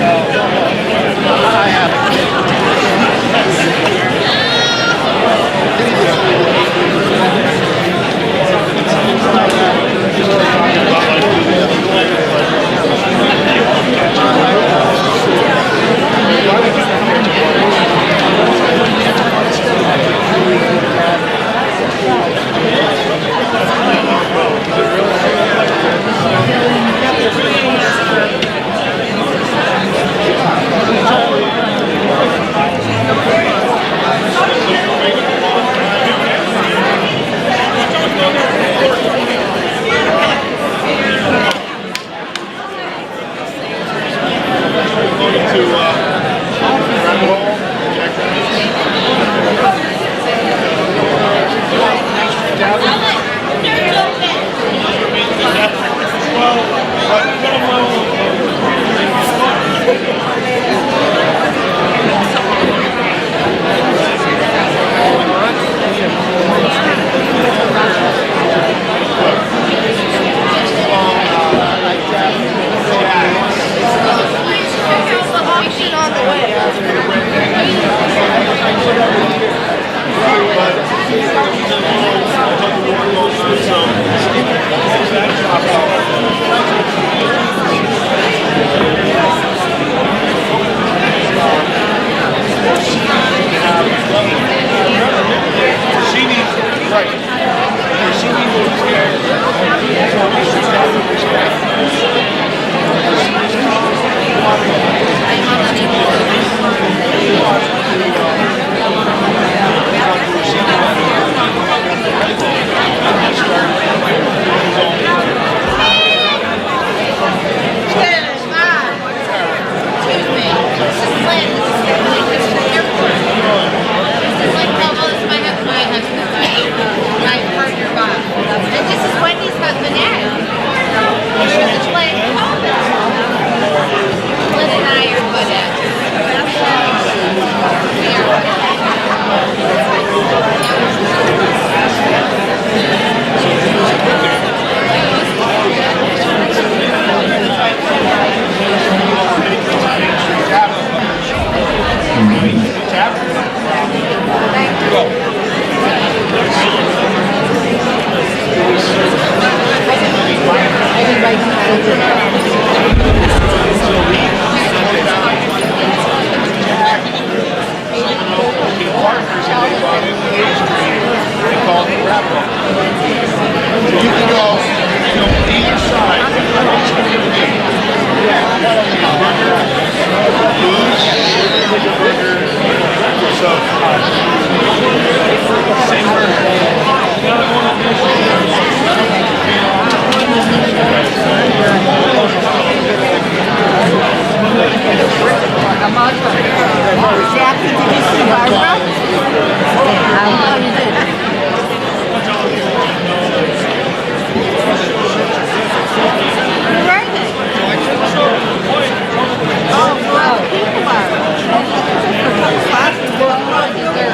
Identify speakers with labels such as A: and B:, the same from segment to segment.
A: Oh,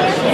A: wow.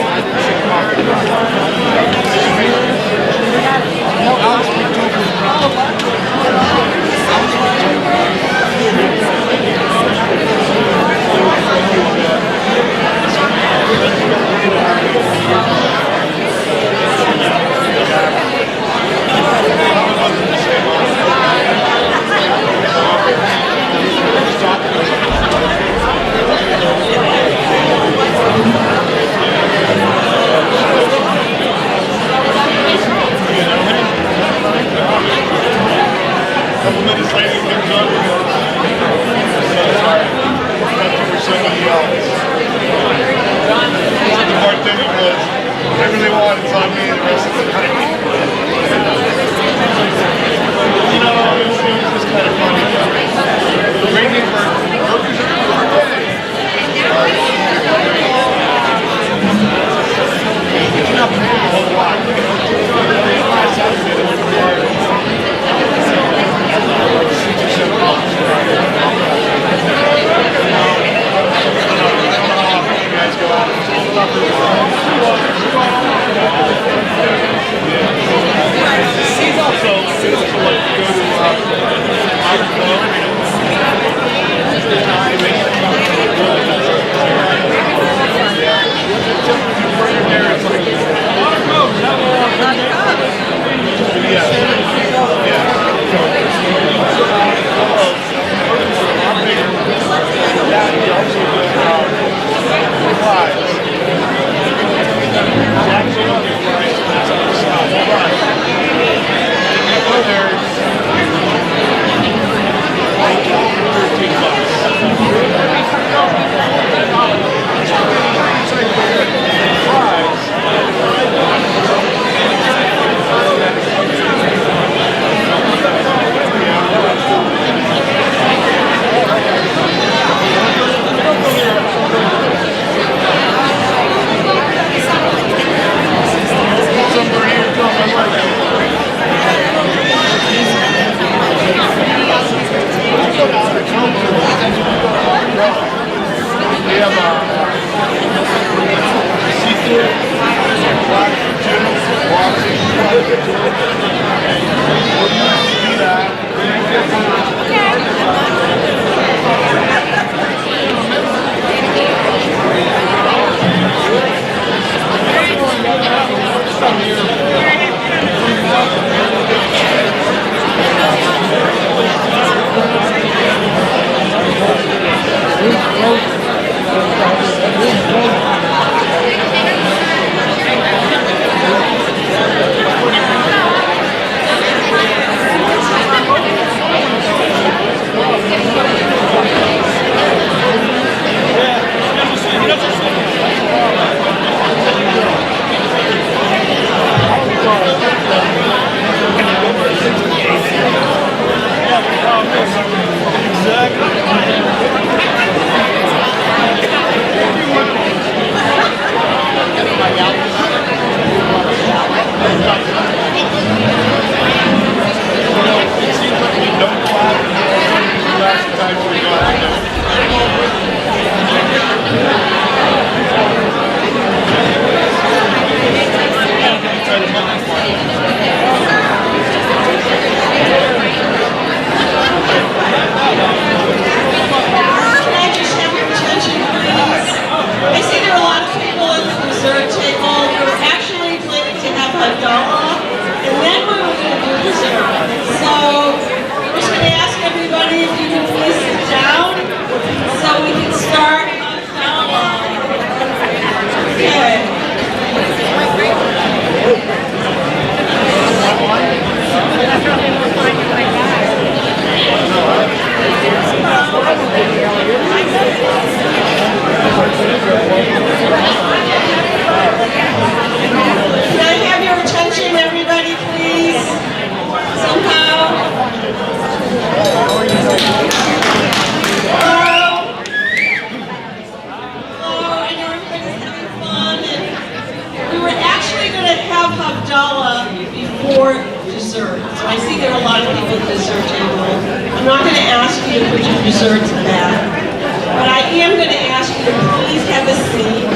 A: am going to ask you to please have a seat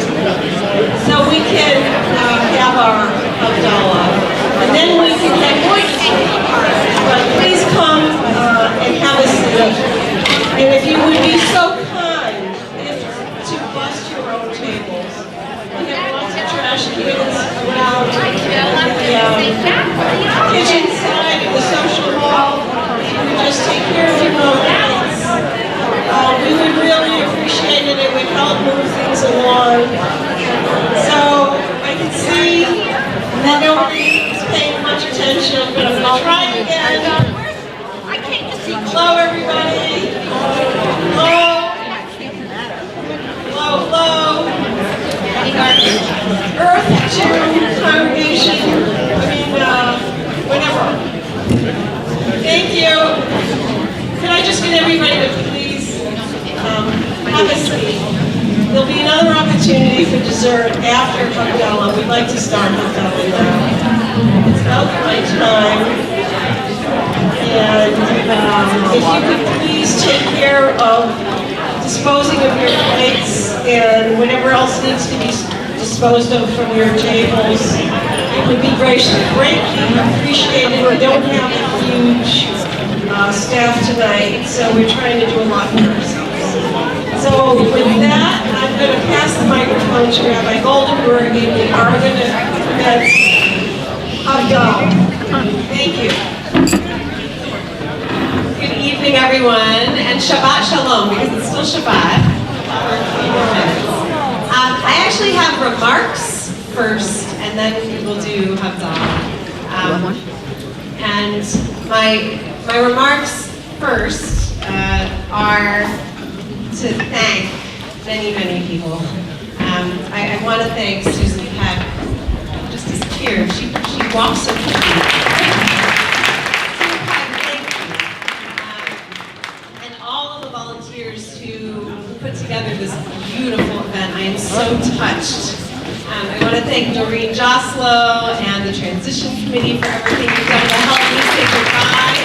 A: so we can have our Havdalah. And then we can have voices. But please come and have a seat. And if you would be so kind as to bust your own tables. We have lots of trash cans around the kitchen side of the social hall. You would just take care of your own things. We would really appreciate it. It would help move things along. So I can see that nobody is paying much attention, but I'm going to try again. Hello, everybody. Hello. Hello, hello. Earth to congregation. Whatever. Thank you. Can I just get everybody to please have a seat? There'll be another opportunity for dessert after Havdalah. We'd like to start Havdalah now. It's about the right time. And if you could please take care of disposing of your plates and whatever else needs to be disposed of from your tables, it would be greatly appreciated. We don't have a huge staff tonight, so we're trying to do a lot for ourselves. So with that, I'm going to pass the microphone to Rabbi Goldenberg, and we are going to commence Havdalah. Thank you.
B: Good evening, everyone, and Shabbat Shalom, because it's still Shabbat for a few more minutes. I actually have remarks first, and then we will do Havdalah. And my remarks first are to thank many, many people. I want to thank Susan Peck, who just disappeared. She walks so quickly. Who put together this beautiful event. I am so touched. I want to thank Doreen Joslow and the Transition Committee for everything you've done to help me say goodbye.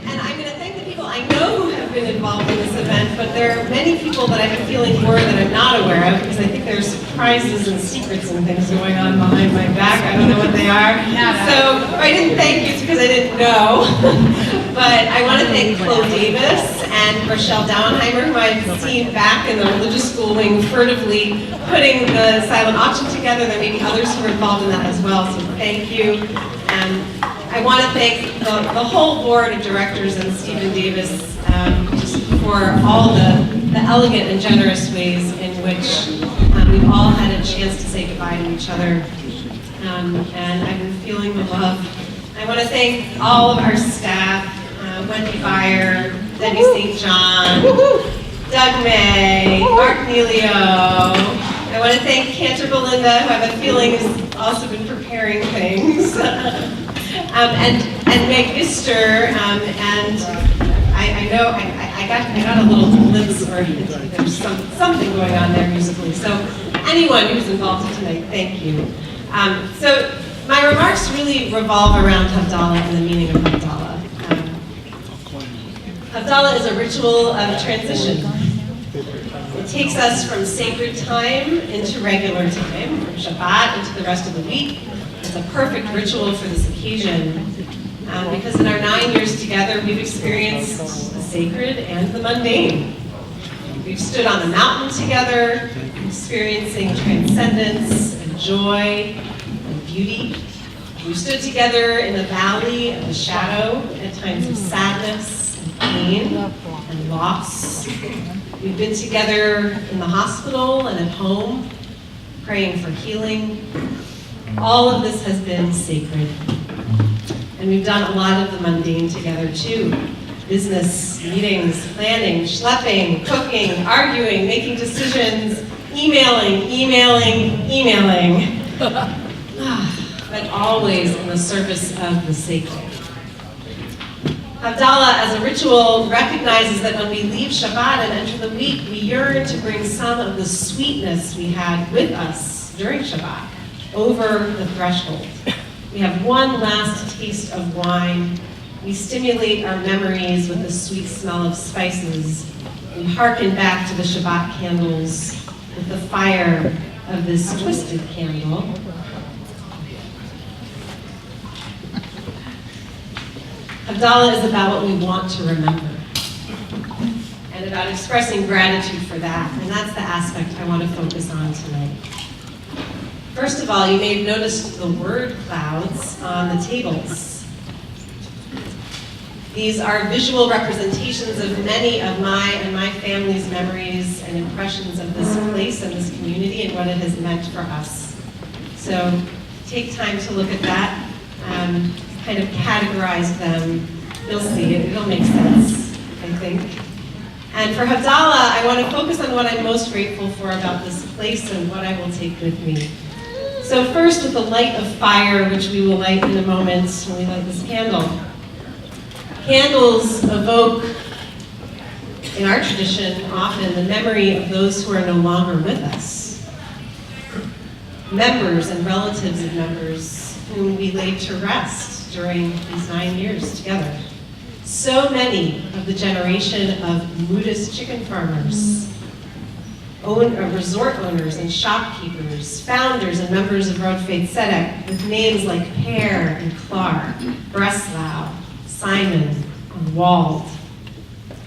B: And I'm going to thank the people I know who have been involved in this event, but there are many people that I have a feeling more that I'm not aware of, because I think there's surprises and secrets and things going on behind my back. I don't know what they are. So if I didn't thank you, it's because I didn't know. But I want to thank Chloe Davis and Rochelle Dauenheimer, who I've seen back in the religious school wing furtively putting the silent auction together. There may be others who are involved in that as well, so thank you. And I want to thank the whole board of directors and Stephen Davis just for all the elegant and generous ways in which we've all had a chance to say goodbye to each other. And I've been feeling the love. I want to thank all of our staff, Wendy Byer, Debbie St. John, Doug May, Mark Neilio. I want to thank Cantor Belinda, who I have a feeling has also been preparing things, and Meg Ister, and I know I got a little glimpse, or there's something going on there musically. So anyone who's involved tonight, thank you. So my remarks really revolve around Havdalah and the meaning of Havdalah. Havdalah is a ritual of transition. It takes us from sacred time into regular time, from Shabbat into the rest of the week. It's a perfect ritual for this occasion because in our 9 years together, we've experienced the sacred and the mundane. We've stood on a mountain together, experiencing transcendence and joy and beauty. We've stood together in the valley of the shadow at times of sadness, pain and loss. We've been together in the hospital and at home, praying for healing. All of this has been sacred. And we've done a lot of the mundane together too. Business, meetings, planning, schlepping, cooking, arguing, making decisions, emailing. But always in the service of the sacred. Havdalah, as a ritual, recognizes that when we leave Shabbat and enter the week, we yearn to bring some of the sweetness we had with us during Shabbat over the threshold. We have one last taste of wine, We stimulate our memories with the sweet smell of spices. We hearken back to the Shabbat candles with the fire of this twisted candle. Havdalah is about what we want to remember and about expressing gratitude for that, and that's the aspect I want to focus on tonight. First of all, you may have noticed the word clouds on the tables. These are visual representations of many of my and my family's memories and impressions of this place and this community and what it has meant for us. So take time to look at that, kind of categorize them. You'll see, it'll make sense, I think. And for Havdalah, I want to focus on what I'm most grateful for about this place and what I will take with me. So first, with the light of fire, which we will light in a moment when we light this candle. Candles evoke, in our tradition, often the memory of those who are no longer with us. Members and relatives of members whom we laid to rest during these 9 years together. So many of the generation of Buddhist chicken farmers, resort owners and shopkeepers, founders and members of Road Faith Tzedek with names like Pear and Clark, Breslau, Simon, and Wald.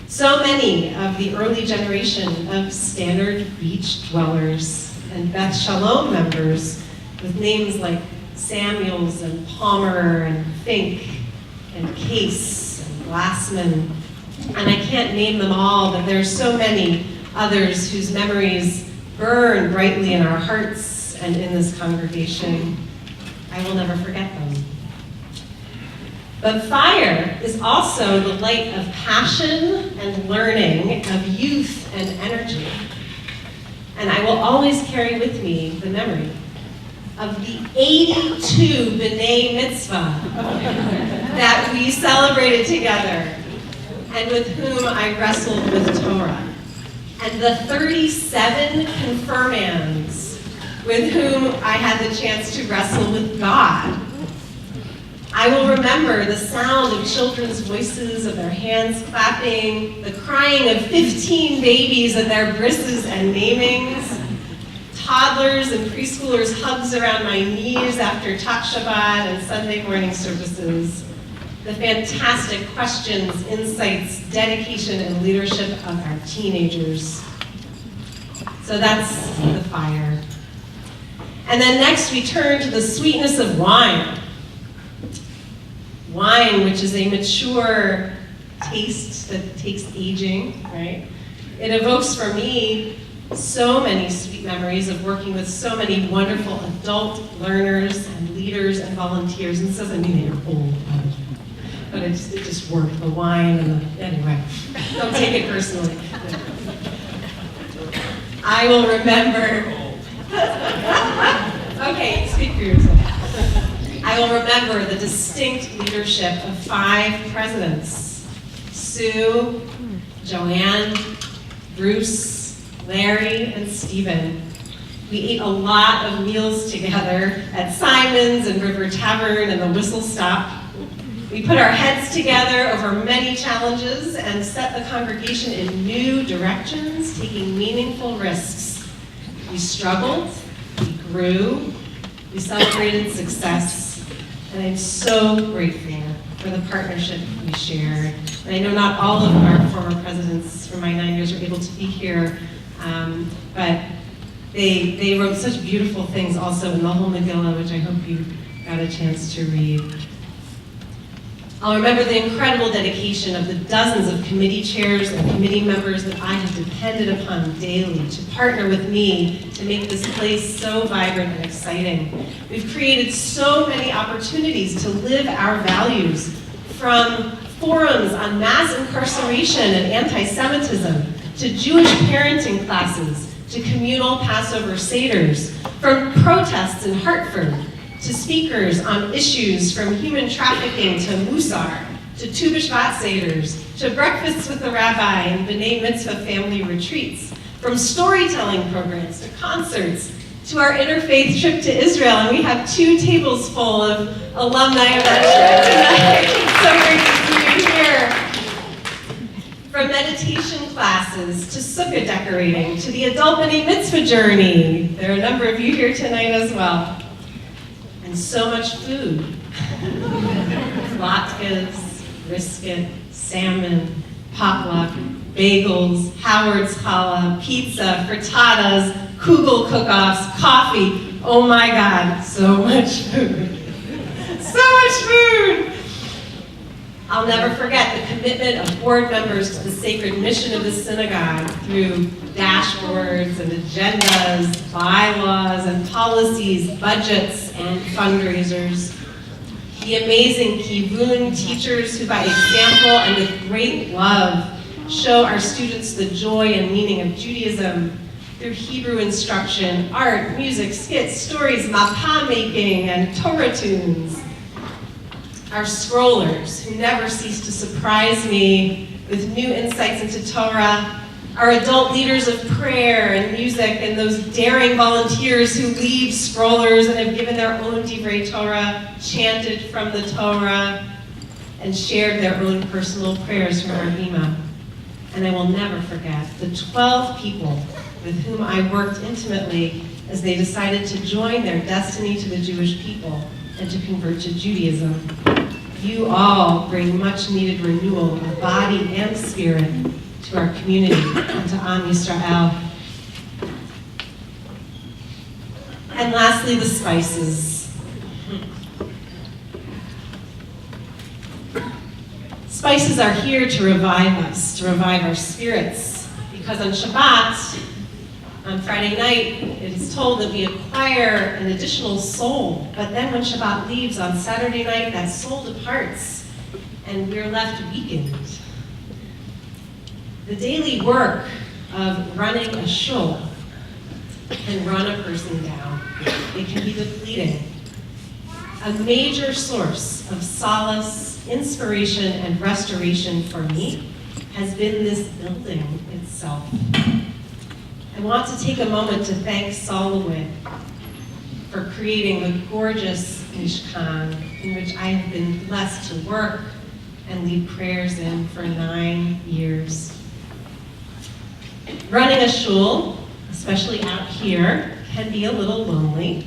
B: So many of the early generation of Standard Beach dwellers and Beth Shalom members with names like Samuels and Palmer and Fink and Case and Glassman. And I can't name them all, but there's so many others whose memories burn brightly in our hearts and in this congregation. I will never forget them. But fire is also the light of passion and learning, of youth and energy. And I will always carry with me the memory of the 82 B'nai Mitzvah that we celebrated together and with whom I wrestled with Torah, and the 37 confirmands with whom I had the chance to wrestle with God. I will remember the sound of children's voices, of their hands clapping, the crying of 15 babies at their brisses and namings, toddlers and preschoolers' hugs around my knees after Tat Shabbat and Sunday morning services, the fantastic questions, insights, dedication, and leadership of our teenagers. So that's the fire. And then next we turn to the sweetness of wine. Wine, which is a mature taste that takes aging, right? It evokes for me so many sweet memories of working with so many wonderful adult learners and leaders and volunteers. And this doesn't mean they're old, but it just worked. The wine and anyway, don't take it personally. I will remember. Okay, speak for yourself. I will remember the distinct leadership of 5 presidents: Sue, Joanne, Bruce, Larry, and Stephen. We ate a lot of meals together at Simon's and River Tavern and the Whistle Stop. We put our heads together over many challenges and set the congregation in new directions, taking meaningful risks. We struggled, we grew, we celebrated success. And I'm so grateful for the partnership we shared. And I know not all of our former presidents from my 9 years are able to be here, but they wrote such beautiful things also in the whole Megillah, which I hope you got a chance to read. I'll remember the incredible dedication of the dozens of committee chairs and committee members that I have depended upon daily to partner with me to make this place so vibrant and exciting. We've created so many opportunities to live our values, from forums on mass incarceration and anti-Semitism, to Jewish parenting classes, to communal Passover seders, from protests in Hartford, to speakers on issues from human trafficking to Musar, to Tu B'Shvat seders, to breakfasts with the Rabbi and B'nai Mitzvah family retreats, from storytelling programs to concerts, to our interfaith trip to Israel. And we have 2 tables full of alumni of that trip tonight. So great to see you here. From meditation classes to sukkah decorating to the adult mini mitzvah journey. There are a number of you here tonight as well. And so much food. Latkes, brisket, salmon, potluck, bagels, Howard's challah, pizza, frittatas, kugel cook-offs, coffee. Oh my God, so much food. So much food! I'll never forget the commitment of board members to the sacred mission of the synagogue through dashboards and agendas, bylaws and policies, budgets and fundraisers. The amazing kivun teachers who by example and with great love show our students the joy and meaning of Judaism through Hebrew instruction, art, music, skits, stories, mapa making, and Torah tunes. Our scrollers who never cease to surprise me with new insights into Torah, our adult leaders of prayer and music, and those daring volunteers who lead scrollers and have given their own divrei Torah, chanted from the Torah, and shared their own personal prayers from our Bima. And I will never forget the 12 people with whom I worked intimately as they decided to join their destiny to the Jewish people and to convert to Judaism. You all bring much needed renewal of body and spirit to our community and to Am Yisrael. And lastly, the spices. Spices are here to revive us, to revive our spirits, because on Shabbat, on Friday night, it is told that we acquire an additional soul, but then when Shabbat leaves on Saturday night, that soul departs, and we're left weakened. The daily work of running a shul can run a person down. It can be depleting. A major source of solace, inspiration, and restoration for me has been this building itself. I want to take a moment to thank Soloway for creating the gorgeous Mishkan in which I have been blessed to work and lead prayers in for 9 years. Running a shul, especially out here, can be a little lonely,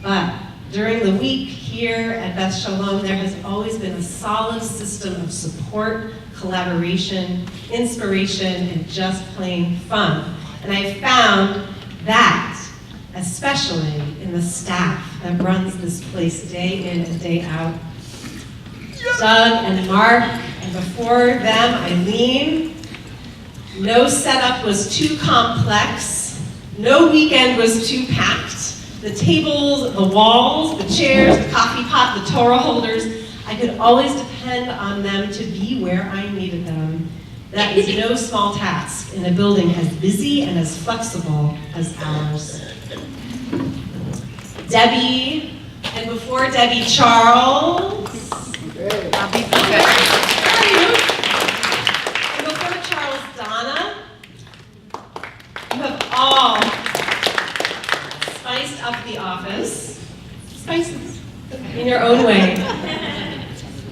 B: but during the week here at Beth Shalom, there has always been a solid system of support, collaboration, inspiration, and just plain fun. And I found that, especially in the staff that runs this place day in and day out. Doug and Mark, and before them, Eileen. No setup was too complex. No weekend was too packed. The tables, the walls, the chairs, the coffee pot, the Torah holders, I could always depend on them to be where I needed them. That is no small task in a building as busy and as flexible as ours. Debbie, and before Debbie, Charles. And before Charles, Donna. You have all spiced up the office. Spices. In your own way.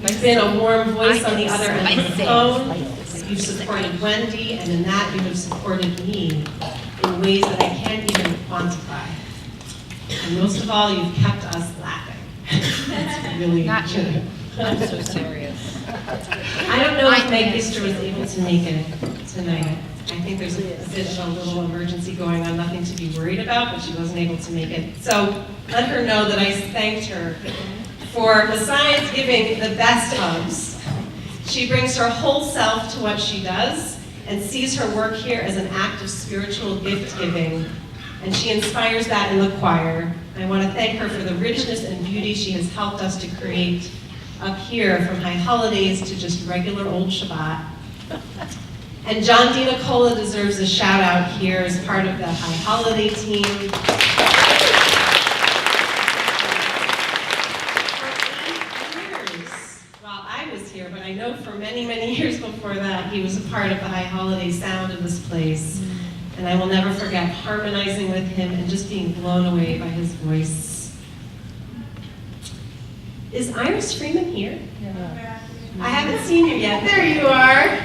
B: You've been a warm voice on the other end of the phone. You've supported Wendy, and in that you have supported me in ways that I can't even quantify. And most of all, you've kept us laughing. That's really true.
C: I'm so serious.
B: I don't know if Meg Easter was able to make it tonight. I think there's a bit of a little emergency going on, nothing to be worried about, but she wasn't able to make it. So let her know that I thanked her for, besides giving the best hugs, she brings her whole self to what she does and sees her work here as an act of spiritual gift giving. And she inspires that in the choir. I want to thank her for the richness and beauty she has helped us to create up here, from high holidays to just regular old Shabbat. And John Di Nicola deserves a shout out here as part of the high holiday team. Here, but I know for many, many years before that, he was a part of the high holiday sound of this place. And I will never forget harmonizing with him and just being blown away by his voice. Is Iris Freeman here?
C: Yeah.
B: I haven't seen you yet. There you are.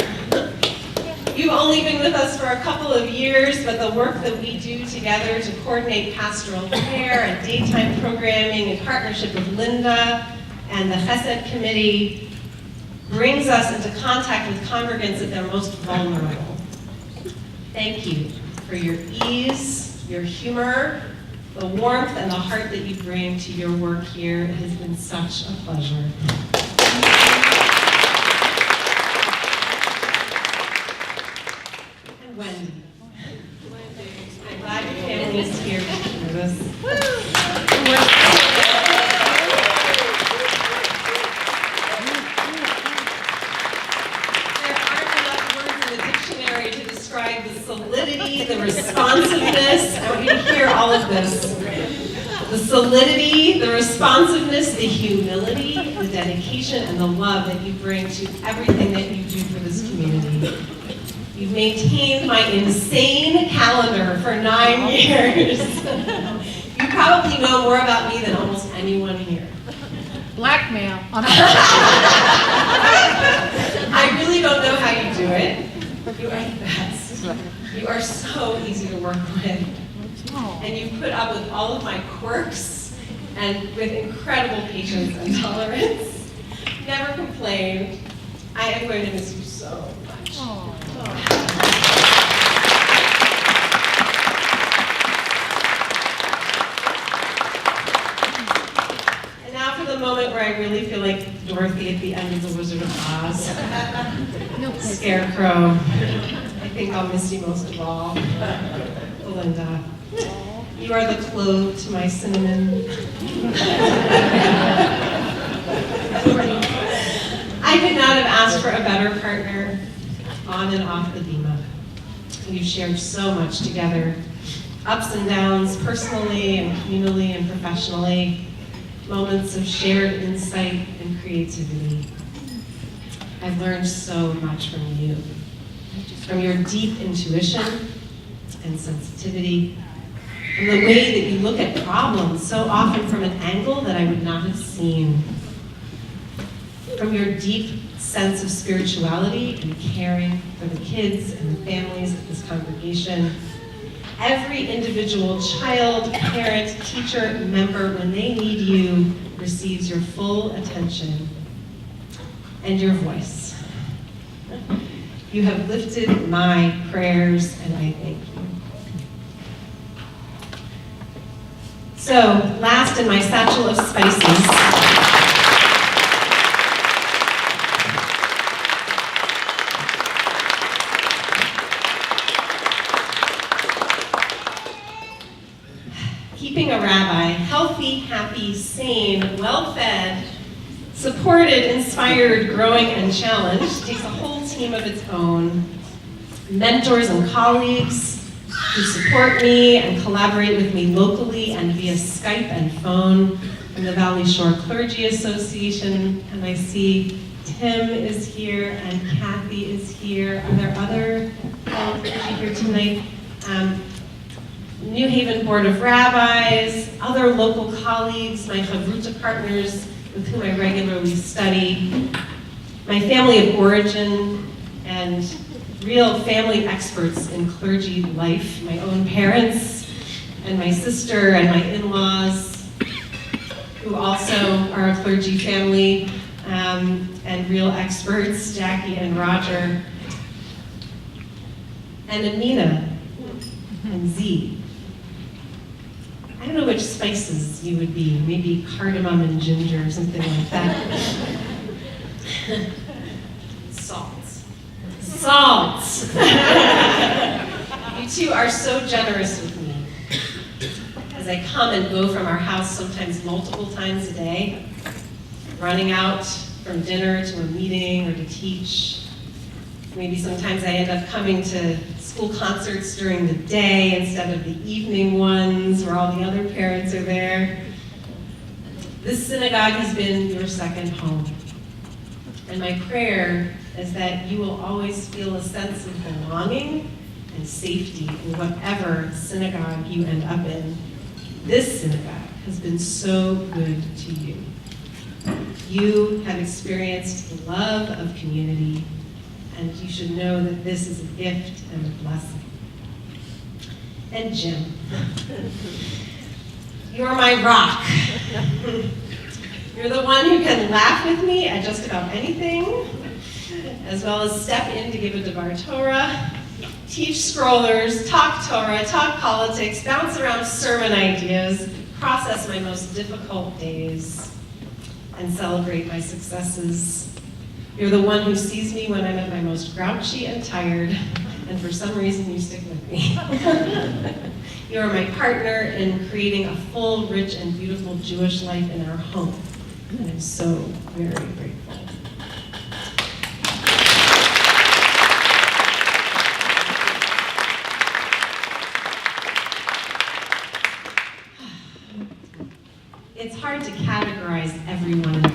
B: You've only been with us for a couple of years, but the work that we do together to coordinate pastoral care and daytime programming in partnership with Linda and the Chesed Committee brings us into contact with congregants at their most vulnerable. Thank you for your ease, your humor, the warmth and the heart that you bring to your work here. It has been such a pleasure. And Wendy. I'm glad your family is here to hear this. There aren't enough words in the dictionary to describe the solidity, the responsiveness. I want you to hear all of this. The solidity, the responsiveness, the humility, the dedication, and the love that you bring to everything that you do for this community. You've maintained my insane calendar for 9 years. You probably know more about me than almost anyone here.
C: Blackmail.
B: I really don't know how you do it. You are the best. You are so easy to work with. And you put up with all of my quirks and with incredible patience and tolerance. Never complained. I am going to miss you so much. And now for the moment where I really feel like Dorothy at the end of The Wizard of Oz. Scarecrow. I think I'll miss you most of all. Belinda. You are the clove to my cinnamon. I could not have asked for a better partner on and off the bima. We've shared so much together, ups and downs, personally and communally and professionally, moments of shared insight and creativity. I've learned so much from you, from your deep intuition and sensitivity, and the way that you look at problems so often from an angle that I would not have seen. From your deep sense of spirituality and caring for the kids and the families at this congregation. Every individual child, parent, teacher, member, when they need you, receives your full attention and your voice. You have lifted my prayers, and I thank you. So, last in my satchel of spices, keeping a rabbi healthy, happy, sane, well-fed, supported, inspired, growing, and challenged takes a whole team of its own. Mentors and colleagues who support me and collaborate with me locally and via Skype and phone from the Valley Shore Clergy Association. And I see Tim is here and Kathy is here. Are there other clergy here tonight? New Haven Board of Rabbis, other local colleagues, my Chavruta partners with whom I regularly study, my family of origin, and real family experts in clergy life, my own parents, and my sister, and my in-laws, who also are a clergy family, and real experts, Jackie and Roger, and Amina, and Z. I don't know which spices you would be, maybe cardamom and ginger or something like that. Salt. Salt! You two are so generous with me. As I come and go from our house sometimes multiple times a day, running out from dinner to a meeting or to teach. Maybe sometimes I end up coming to school concerts during the day instead of the evening ones where all the other parents are there. This synagogue has been your second home. And my prayer is that you will always feel a sense of belonging and safety in whatever synagogue you end up in. This synagogue has been so good to you. You have experienced the love of community, and you should know that this is a gift and a blessing. And Jim, you're my rock. You're the one who can laugh with me at just about anything, as well as step in to give a Devar Torah, teach scrollers, talk Torah, talk politics, bounce around sermon ideas, process my most difficult days, and celebrate my successes. You're the one who sees me when I'm at my most grouchy and tired, and for some reason you stick with me. You are my partner in creating a full, rich, and beautiful Jewish life in our home. And I'm so very grateful. It's hard to categorize everyone in